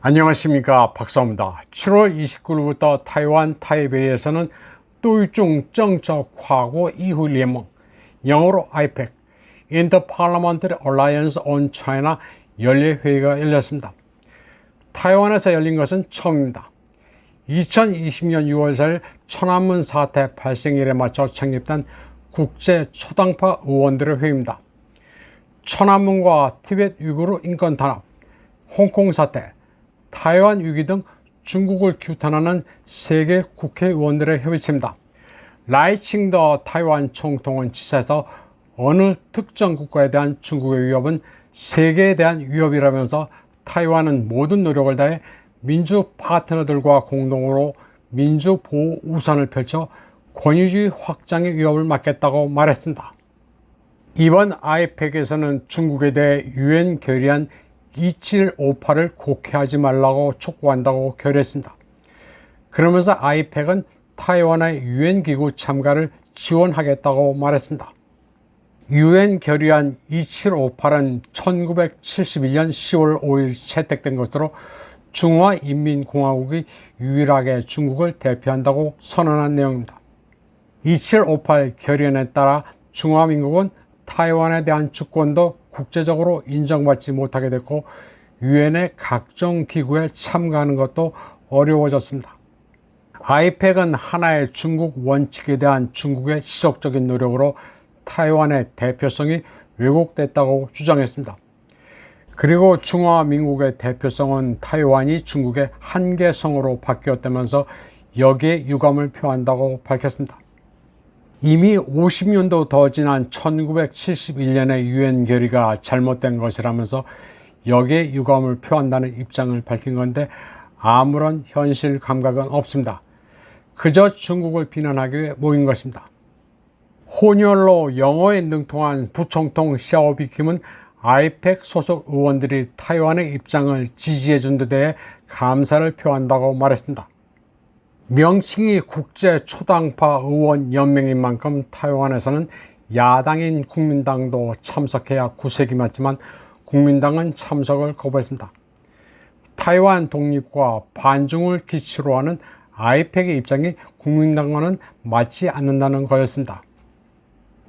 안녕하십니까, 박사입니다. 7월 29일부터 타이완 타이베이에서는 또이중 정적 과거 이후聯盟, 영어로 IPEC, Inter-Parliamentary Alliance on China 연례회의가 열렸습니다. 타이완에서 열린 것은 처음입니다. 2020년 6월 4일 천안문 사태 발생일에 맞춰 창립된 국제 초당파 의원들의 회의입니다. 천안문과 티베트 위구르 인권 탄압, 홍콩 사태, 타이완 위기 등 중국을 규탄하는 세계 국회의원들의 협의체입니다. 라이칭더 타이완 총통은 지사에서 어느 특정 국가에 대한 중국의 위협은 세계에 대한 위협이라면서 타이완은 모든 노력을 다해 민주 파트너들과 공동으로 민주 보호 우산을 펼쳐 권위주의 확장의 위협을 막겠다고 말했습니다. 이번 IPEC에서는 중국에 대해 유엔 결의안 2758을 곡해하지 말라고 촉구한다고 결의했습니다. 그러면서 IPEC은 타이완의 유엔 기구 참가를 지원하겠다고 말했습니다. 유엔 결의안 2758은 1971년 10월 5일 채택된 것으로 중화인민공화국이 유일하게 중국을 대표한다고 선언한 내용입니다. 2758 결의안에 따라 중화민국은 타이완에 대한 주권도 국제적으로 인정받지 못하게 됐고 유엔의 각종 기구에 참가하는 것도 어려워졌습니다. IPEC은 하나의 중국 원칙에 대한 중국의 지속적인 노력으로 타이완의 대표성이 왜곡됐다고 주장했습니다. 그리고 중화민국의 대표성은 타이완이 중국의 한계성으로 바뀌었다면서 여기에 유감을 표한다고 밝혔습니다. 이미 50년도 더 지난 1971년의 유엔 결의가 잘못된 것이라면서 여기에 유감을 표한다는 입장을 밝힌 건데 아무런 현실 감각은 없습니다. 그저 중국을 비난하기 위해 모인 것입니다. 혼혈로 영어에 능통한 부총통 샤오비 킴은 IPEC 소속 의원들이 타이완의 입장을 지지해 준 데 대해 감사를 표한다고 말했습니다. 명칭이 국제 초당파 의원 연맹인 만큼 타이완에서는 야당인 국민당도 참석해야 구색이 맞지만 국민당은 참석을 거부했습니다. 타이완 독립과 반중을 기치로 하는 IPEC의 입장이 국민당과는 맞지 않는다는 거였습니다.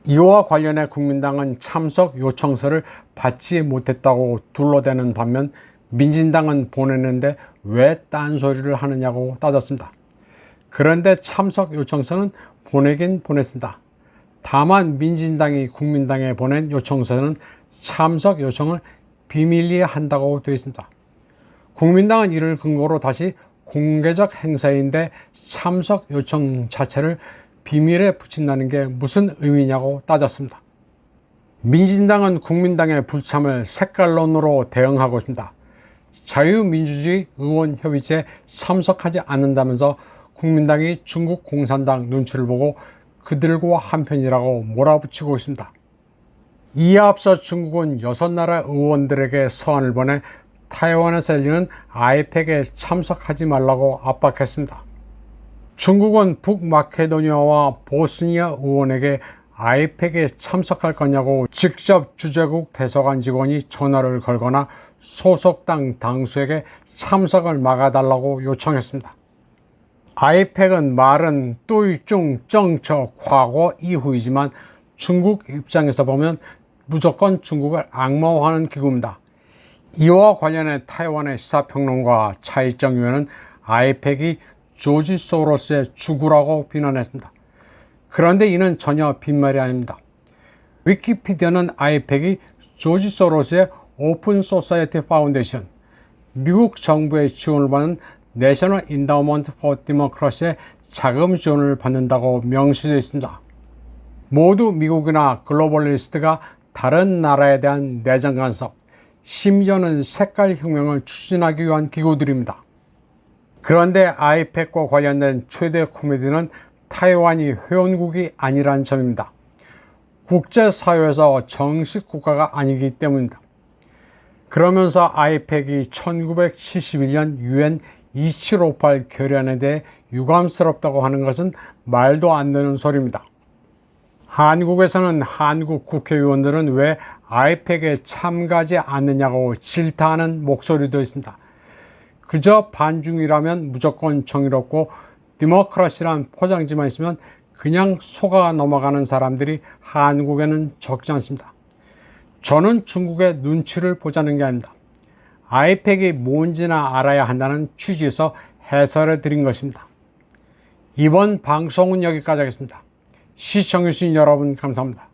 이와 관련해 국민당은 참석 요청서를 받지 못했다고 둘러대는 반면 민진당은 보냈는데 왜 딴소리를 하느냐고 따졌습니다. 그런데 참석 요청서는 보내긴 보냈습니다. 다만 민진당이 국민당에 보낸 요청서는 참석 요청을 비밀리에 한다고 되어 있습니다. 국민당은 이를 근거로 다시 공개적 행사인데 참석 요청 자체를 비밀에 붙인다는 게 무슨 의미냐고 따졌습니다. 민진당은 국민당의 불참을 색깔론으로 대응하고 있습니다. 자유민주주의 의원협의체에 참석하지 않는다면서 국민당이 중국 공산당 눈치를 보고 그들과 한편이라고 몰아붙이고 있습니다. 이에 앞서 중국은 6나라 의원들에게 서한을 보내 타이완에서 열리는 IPEC에 참석하지 말라고 압박했습니다. 중국은 북마케도니아와 보스니아 의원에게 IPEC에 참석할 거냐고 직접 주재국 대사관 직원이 전화를 걸거나 소속 당 당수에게 참석을 막아달라고 요청했습니다. IPEC은 말은 또이중 정적 과거 이후이지만 중국 입장에서 보면 무조건 중국을 악마화하는 기구입니다. 이와 관련해 타이완의 시사평론가 차이정 의원은 IPEC이 조지 소로스의 주구라고 비난했습니다. 그런데 이는 전혀 빈말이 아닙니다. 위키피디아는 IPEC이 조지 소로스의 오픈 소사이어티 파운데이션, 미국 정부의 지원을 받는 내셔널 인다우먼트 포 디모크라시의 자금 지원을 받는다고 명시되어 있습니다. 모두 미국이나 글로벌리스트가 다른 나라에 대한 내정 간섭, 심지어는 색깔혁명을 추진하기 위한 기구들입니다. 그런데 IPEC과 관련된 최대 코미디는 타이완이 회원국이 아니란 점입니다. 국제사회에서 정식 국가가 아니기 때문입니다. 그러면서 IPEC이 1971년 유엔 2758 결의안에 대해 유감스럽다고 하는 것은 말도 안 되는 소리입니다. 한국에서는 한국 국회의원들은 왜 IPEC에 참가하지 않느냐고 질타하는 목소리도 있습니다. 그저 반중이라면 무조건 정의롭고 디모크라시란 포장지만 있으면 그냥 속아 넘어가는 사람들이 한국에는 적지 않습니다. 저는 중국의 눈치를 보자는 게 아닙니다. 아이팩이 뭔지나 알아야 한다는 취지에서 해설해 드린 것입니다. 이번 방송은 여기까지 하겠습니다. 시청해주신 여러분 감사합니다.